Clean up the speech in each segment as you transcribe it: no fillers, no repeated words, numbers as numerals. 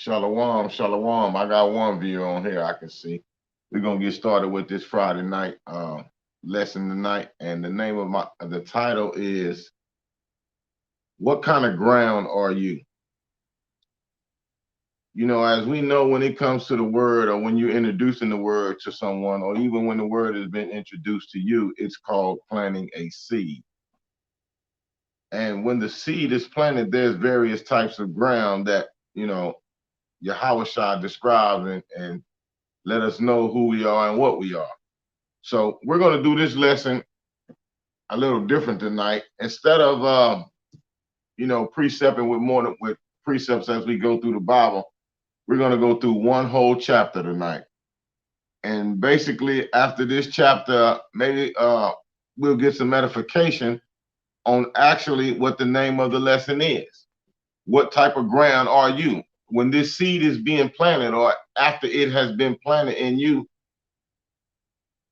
Shalom, shalom. I got one view on here I can see. We're gonna get started with this Friday night lesson tonight, and the name of the title is "What kind of ground are you?" You know, as we know, when it comes to the word, or when you're introducing the word to someone, or even when the word has been introduced to you, it's called planting a seed. And when the seed is planted, there's various types of ground that Yahweh describes and let us know who we are and what we are. So we're going to do this lesson a little different tonight. Instead of precepting with precepts as we go through the Bible, we're going to go through one whole chapter tonight. And basically, after this chapter, maybe we'll get some edification on actually what the name of the lesson is. What type of ground are you? When this seed is being planted, or after it has been planted in you,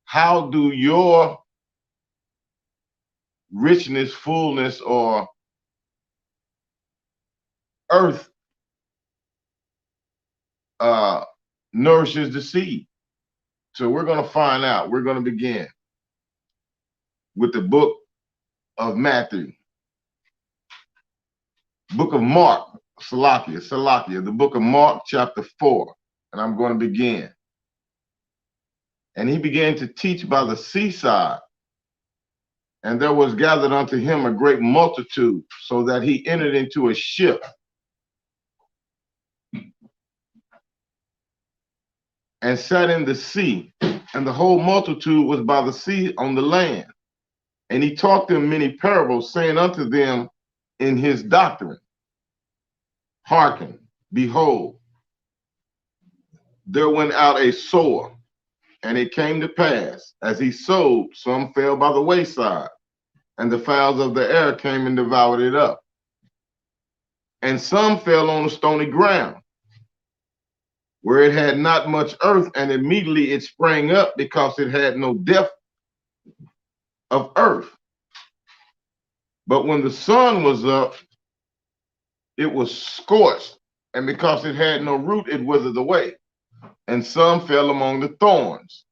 how do your richness, fullness, or earth nourishes the seed? So we're going to find out. We're going to begin with the book of Matthew, book of Mark, Salakia, the book of Mark, chapter 4. And I'm going to begin. And he began to teach by the seaside, and there was gathered unto him a great multitude, so that he entered into a ship and sat in the sea, and the whole multitude was by the sea on the land. And he taught them many parables, saying unto them in his doctrine, Hearken, behold, there went out a sower, and it came to pass, as he sowed, some fell by the wayside, and the fowls of the air came and devoured it up. And some fell on the stony ground, where it had not much earth, and immediately it sprang up, because it had no depth of earth. But when the sun was up, it was scorched, and because it had no root, it withered away. And some fell among the thorns,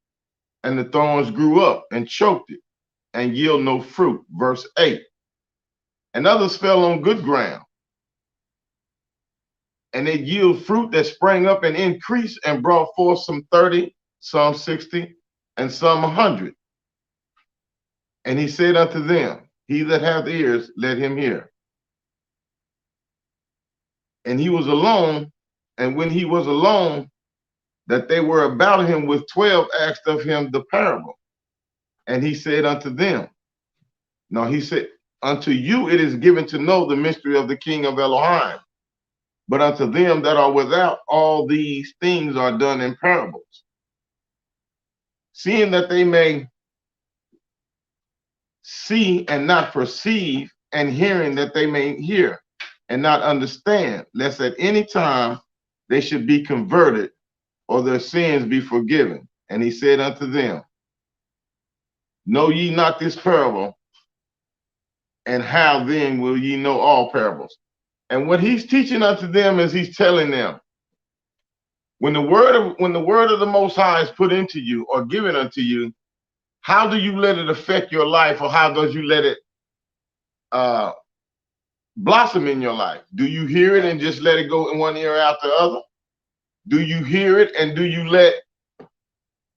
and the thorns grew up and choked it, and yield no fruit. Verse 8. And others fell on good ground, and they yield fruit that sprang up and increased, and brought forth some 30, some 60, and some 100. And he said unto them, He that hath ears, let him hear. And he was alone, and when he was alone, that they were about him with 12, asked of him the parable. And he said unto them, No, he said, Unto you it is given to know the mystery of the King of Elohim, but unto them that are without, all these things are done in parables, seeing that they may see and not perceive, and hearing that they may hear and not understand, lest at any time they should be converted, or their sins be forgiven. And he said unto them, Know ye not this parable? And how then will ye know all parables? And what he's teaching unto them is he's telling them, when the word of the Most High is put into you or given unto you, how do you let it affect your life, or how does you let it blossom in your life? Do you hear it and just let it go in one ear out the other? Do you hear it and do you let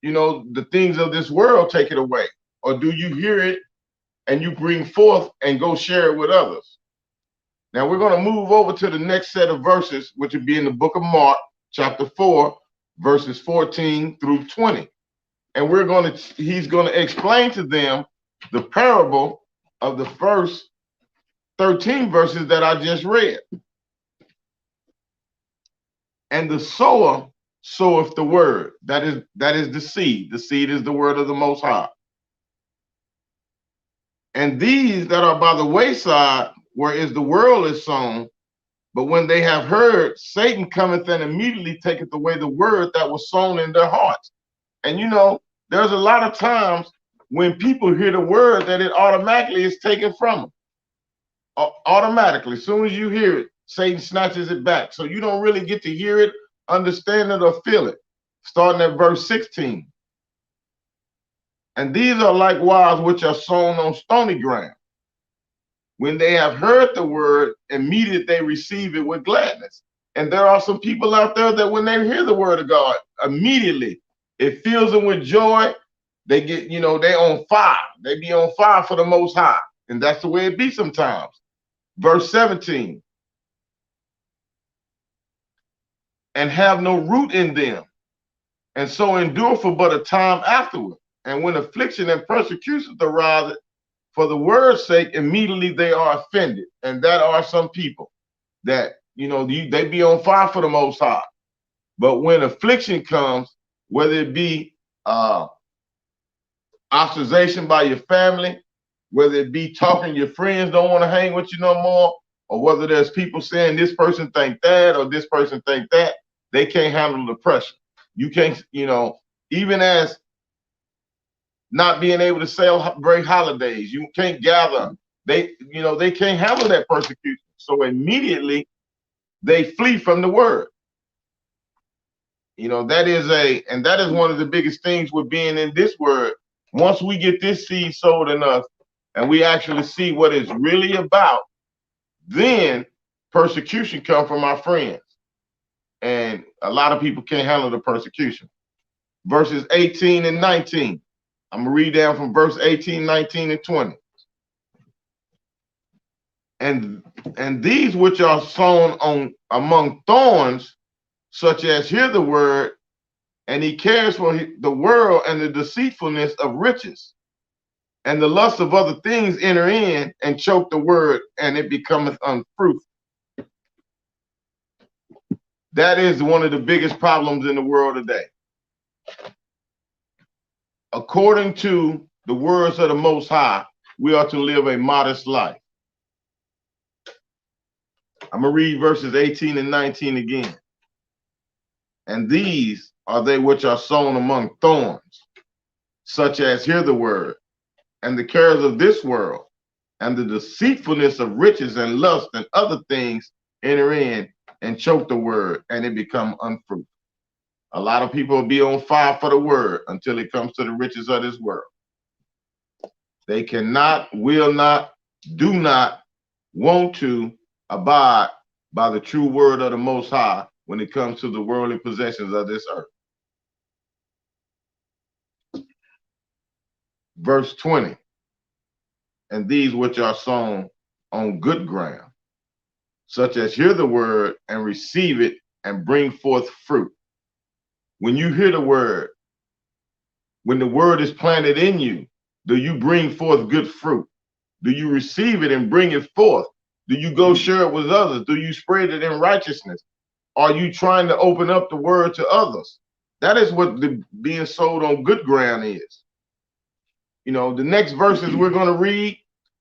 the things of this world take it away? Or do you hear it and you bring forth and go share it with others? Now we're going to move over to the next set of verses, which would be in the book of Mark, chapter 4, verses 14 through 20. And he's going to explain to them the parable of the first 13 verses that I just read. And the sower soweth the word. That is the seed. The seed is the word of the Most High. And these that are by the wayside, whereas the world is sown, but when they have heard, Satan cometh and immediately taketh away the word that was sown in their hearts. And there's a lot of times when people hear the word that it automatically is taken from them. Automatically, as soon as you hear it, Satan snatches it back. So you don't really get to hear it, understand it, or feel it. Starting at verse 16. And these are likewise which are sown on stony ground. When they have heard the word, immediately they receive it with gladness. And there are some people out there that when they hear the word of God, immediately it fills them with joy. They get, they on fire. They be on fire for the Most High. And that's the way it be sometimes. Verse 17. And have no root in them, and so endure for but a time afterward. And when affliction and persecution arise for the word's sake, immediately they are offended. And that are some people that, they be on fire for the Most High. But when affliction comes, whether it be ostracization by your family, whether it be talking your friends don't want to hang with you no more, or whether there's people saying this person think that or this person think that, they can't handle the pressure. You can't, even as not being able to celebrate holidays, you can't gather. They can't handle that persecution. So immediately they flee from the word. That is one of the biggest things with being in this word. Once we get this seed sowed in us and we actually see what it's really about, then persecution comes from our friends. And a lot of people can't handle the persecution. Verses 18 and 19. I'm going to read down from verse 18, 19, and 20. And these which are sown among thorns, such as hear the word, and he cares for the world and the deceitfulness of riches, and the lust of other things enter in and choke the word, and it becometh unfruitful. That is one of the biggest problems in the world today. According to the words of the Most High, we are to live a modest life. I'm going to read verses 18 and 19 again. And these are they which are sown among thorns, such as hear the word, and the cares of this world, and the deceitfulness of riches and lust and other things enter in and choke the word, and it become unfruitful. A lot of people will be on fire for the word until it comes to the riches of this world. They cannot, will not, do not want to abide by the true word of the Most High when it comes to the worldly possessions of this earth. Verse 20. And these which are sown on good ground, such as hear the word and receive it and bring forth fruit. When you hear the word, when the word is planted in you, do you bring forth good fruit? Do you receive it and bring it forth? Do you go share it with others? Do you spread it in righteousness? Are you trying to open up the word to others? That is what being sowed on good ground is. The next verses we're going to read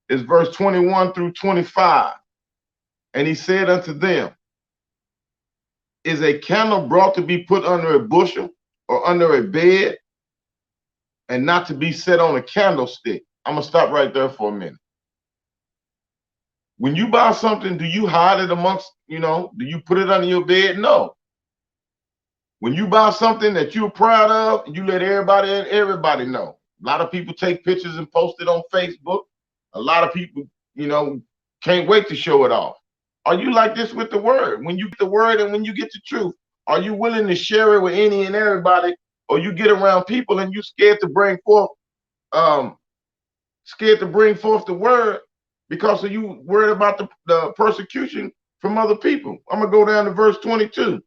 is verse 21 through 25. And he said unto them, is a candle brought to be put under a bushel or under a bed, and not to be set on a candlestick? I'm going to stop right there for a minute. When you buy something, do you hide it amongst, do you put it under your bed? No. When you buy something that you're proud of, you let everybody know. A lot of people take pictures and post it on Facebook. A lot of people, can't wait to show it off. Are you like this with the word? When you get the word and when you get the truth, are you willing to share it with any and everybody? Or you get around people and you scared to bring forth the word because of you worried about the persecution from other people? I'm going to go down to verse 22.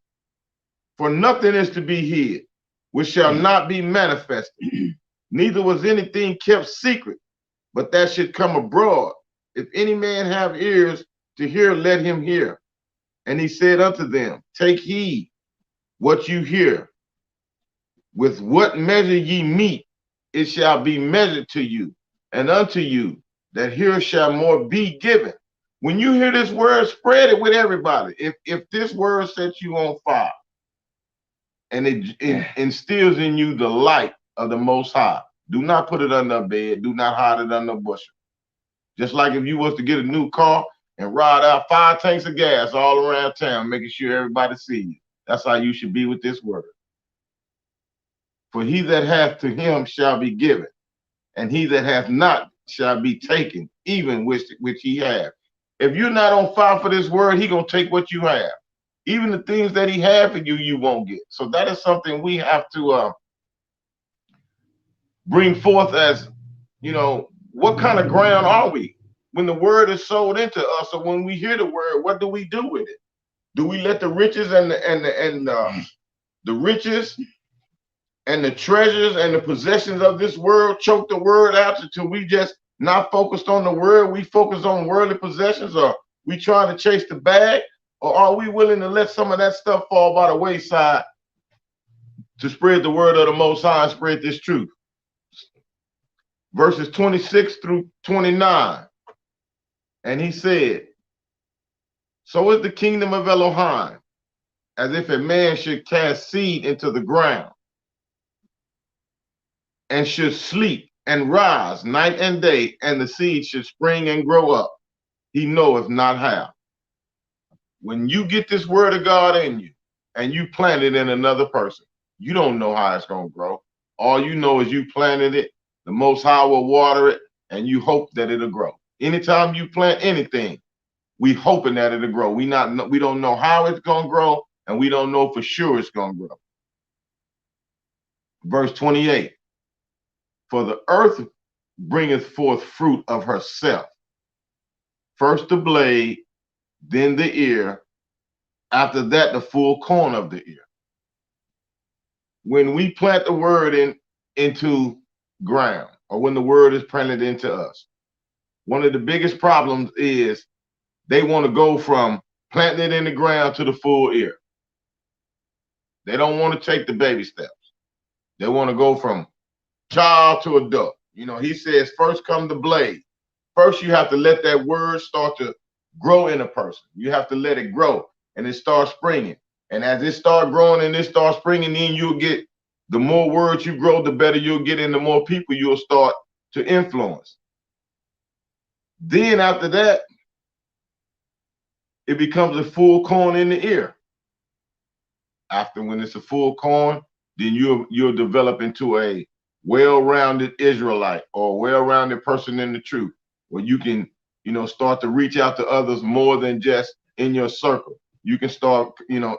For nothing is to be hid, which shall not be manifested. Neither was anything kept secret, but that should come abroad. If any man have ears to hear, let him hear. And he said unto them, take heed what you hear. With what measure ye meet, it shall be measured to you, and unto you that hear shall more be given. When you hear this word, spread it with everybody. If this word sets you on fire and it instills in you the light of the Most High, do not put it under a bed. Do not hide it under a bushel. Just like if you was to get a new car and ride out 5 tanks of gas all around town, making sure everybody sees you. That's how you should be with this word. For he that hath, to him shall be given, and he that hath not shall be taken, even which he hath. If you're not on fire for this word, he gonna take what you have. Even the things that he have for you, you won't get. So that is something we have to bring forth as, what kind of ground are we? When the word is sold into us, or when we hear the word, what do we do with it? Do we let the riches and the riches and the treasures and the possessions of this world choke the word out until we just not focused on the word? We focus on worldly possessions, or we trying to chase the bag, or are we willing to let some of that stuff fall by the wayside to spread the word of the Most High and spread this truth? Verses 26 through 29. And he said, so is the kingdom of Elohim, as if a man should cast seed into the ground, and should sleep and rise night and day, and the seed should spring and grow up. He knoweth not how. When you get this word of God in you, and you plant it in another person, you don't know how it's going to grow. All you know is you planted it, the Most High will water it, and you hope that it'll grow. Anytime you plant anything, we hoping that it'll grow. We don't know how it's going to grow, and we don't know for sure it's going to grow. Verse 28, for the earth bringeth forth fruit of herself, first the blade, then the ear, after that the full corn of the ear. When we plant the word into ground, or when the word is planted into us, one of the biggest problems is they want to go from planting it in the ground to the full ear. They don't want to take the baby steps. They want to go from child to adult. He says, first come the blade. First, you have to let that word start to grow in a person. You have to let it grow, and it starts springing. And as it starts growing and it starts springing, then you'll get, the more words you grow, the better you'll get, and the more people you'll start to influence. Then after that, it becomes a full corn in the ear. After, when it's a full corn, then you'll develop into a well-rounded Israelite, or a well-rounded person in the truth, where you can, start to reach out to others more than just in your circle. You can start,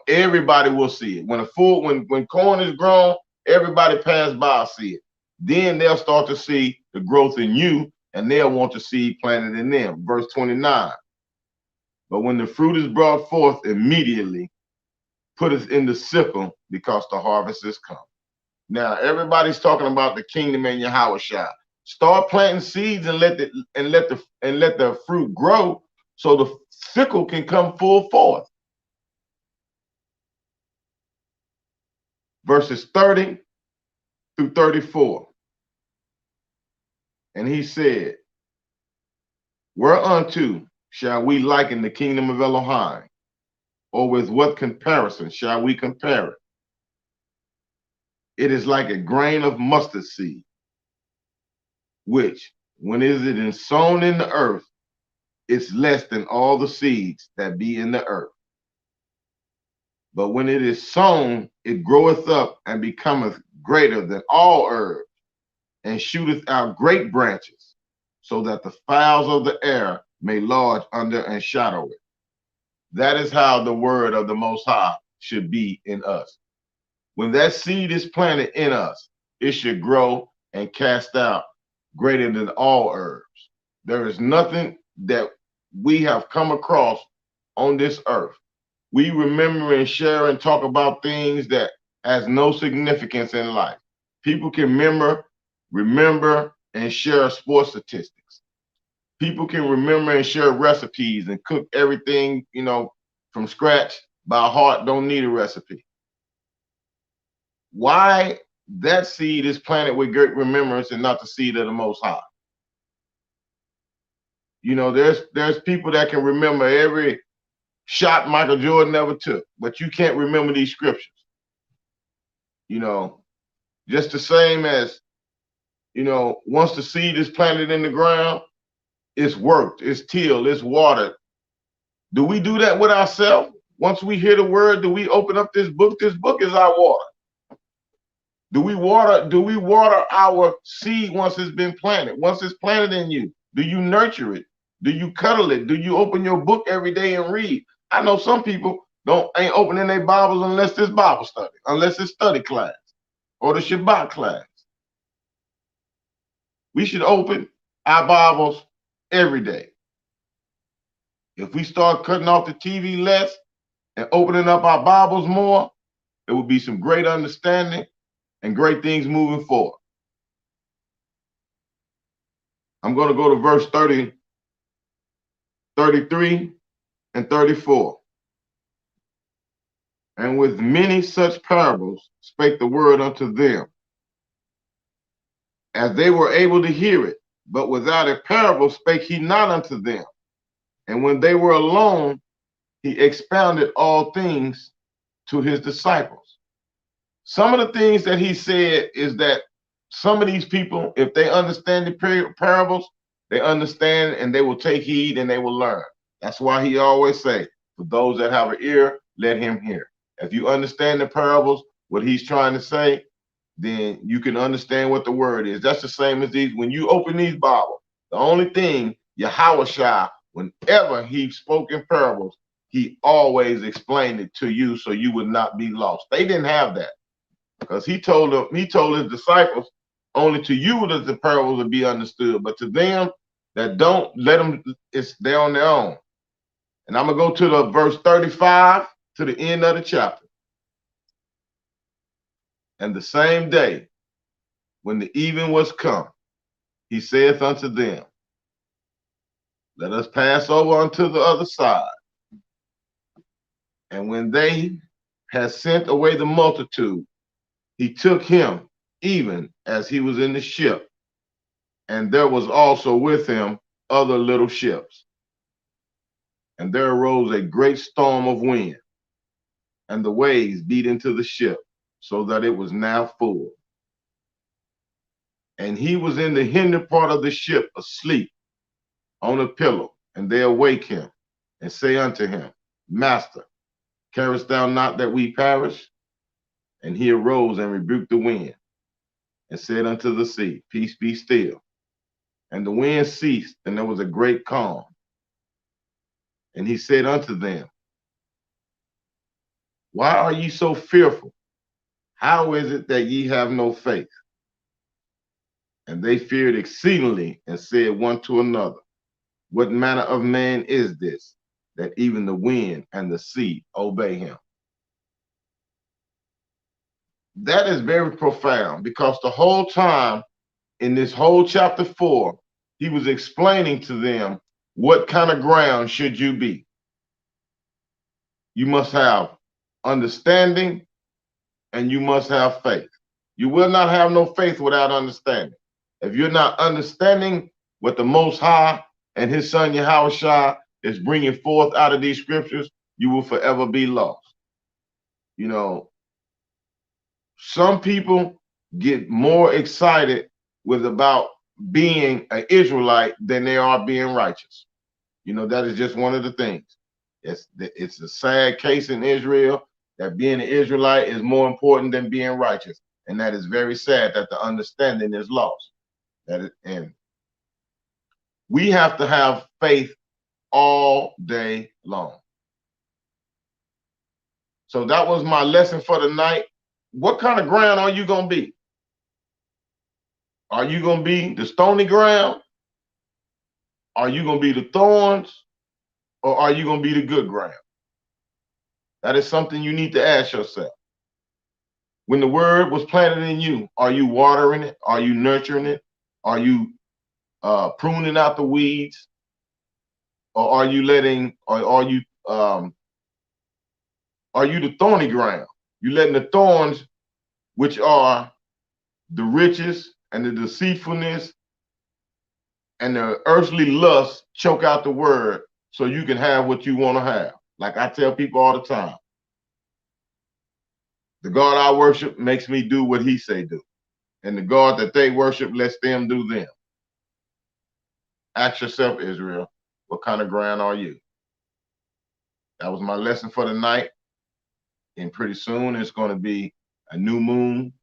everybody will see it. When corn is grown, everybody pass by see it. Then they'll start to see the growth in you, and they'll want to see planted in them. Verse 29. But when the fruit is brought forth, immediately put it in the sickle, because the harvest is come. Now everybody's talking about the kingdom and Yahushua. Start planting seeds and let the fruit grow, so the sickle can come full forth. Verses 30 through 34. And he said, whereunto shall we liken the kingdom of Elohim? Or with what comparison shall we compare it? It is like a grain of mustard seed, which, when it is sown in the earth, is less than all the seeds that be in the earth. But when it is sown, it groweth up and becometh greater than all herbs, and shooteth out great branches, so that the fowls of the air may lodge under and shadow it. That is how the word of the Most High should be in us. When that seed is planted in us, it should grow and cast out greater than all herbs. There is nothing that we have come across on this earth. We remember and share and talk about things that has no significance in life. People can remember and share sports statistics. People can remember and share recipes and cook everything, from scratch by heart, don't need a recipe. Why that seed is planted with great remembrance and not the seed of the Most High? There's people that can remember every shot Michael Jordan ever took, but you can't remember these scriptures. Just the same as, once the seed is planted in the ground, it's worked, it's tilled, it's watered, Do we do that with ourselves? Once we hear the word, do we open up this book? This book is our water. Do we water our seed once it's been planted? Once it's planted in you, do you nurture it? Do you cuddle it? Do you open your book every day and read? I know some people ain't opening their Bibles unless it's Bible study, unless it's study class or the Shabbat class. We should open our Bibles every day. If we start cutting off the TV less and opening up our Bibles more, it will be some great understanding and great things moving forward. I'm going to go to verse 30, 33, and 34. And with many such parables spake the word unto them, as they were able to hear it, but without a parable spake he not unto them. And when they were alone, he expounded all things to his disciples. Some of the things that he said is that some of these people, if they understand the parables, they understand and they will take heed and they will learn. That's why he always say, for those that have an ear, let him hear. If you understand the parables, what he's trying to say, then you can understand what the word is. That's the same as these. When you open these Bibles, the only thing, Yahweh, whenever he spoke in parables, he always explained it to you so you would not be lost. They didn't have that because he told his disciples, only to you that the parables will be understood, but to them that don't, let them, they're on their own. And I'm going to go to the verse 35 to the end of the chapter. And the same day, when the even was come, he saith unto them, let us pass over unto the other side. And when they had sent away the multitude, he took him even as he was in the ship. And there was also with him other little ships. And there arose a great storm of wind, and the waves beat into the ship, so that it was now full. And he was in the hinder part of the ship, asleep on a pillow. And they awake him and say unto him, Master, carest thou not that we perish? And he arose and rebuked the wind and said unto the sea, Peace, be still. And the wind ceased, and there was a great calm. And he said unto them, Why are ye so fearful? How is it that ye have no faith? And they feared exceedingly and said one to another, What manner of man is this, that even the wind and the sea obey him? That is very profound, because the whole time in this whole chapter 4, he was explaining to them what kind of ground should you be. You must have understanding and you must have faith. You will not have no faith without understanding. If you're not understanding what the Most High and his son Yahweh is bringing forth out of these scriptures, you will forever be lost. You know, some people get more excited with about being an Israelite than they are being righteous. You know, that is just one of the things. It's a sad case in Israel that being an Israelite is more important than being righteous. And that is very sad that the understanding is lost. And we have to have faith all day long. So that was my lesson for the night. What kind of ground are you going to be? Are you going to be the stony ground? Are you going to be the thorns? Or are you going to be the good ground? That is something you need to ask yourself. When the word was planted in you, are you watering it? Are you nurturing it? Are you pruning out the weeds? Or are you are you the thorny ground? You letting the thorns, which are the riches and the deceitfulness and the earthly lust, choke out the word so you can have what you want to have. Like I tell people all the time, the God I worship makes me do what he say do. And the God that they worship lets them do them. Ask yourself, Israel, what kind of ground are you? That was my lesson for the night. And pretty soon it's going to be a new moon.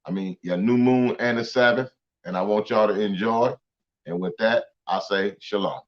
I mean, a new moon and a Sabbath. And I want y'all to enjoy. And with that, I say shalom.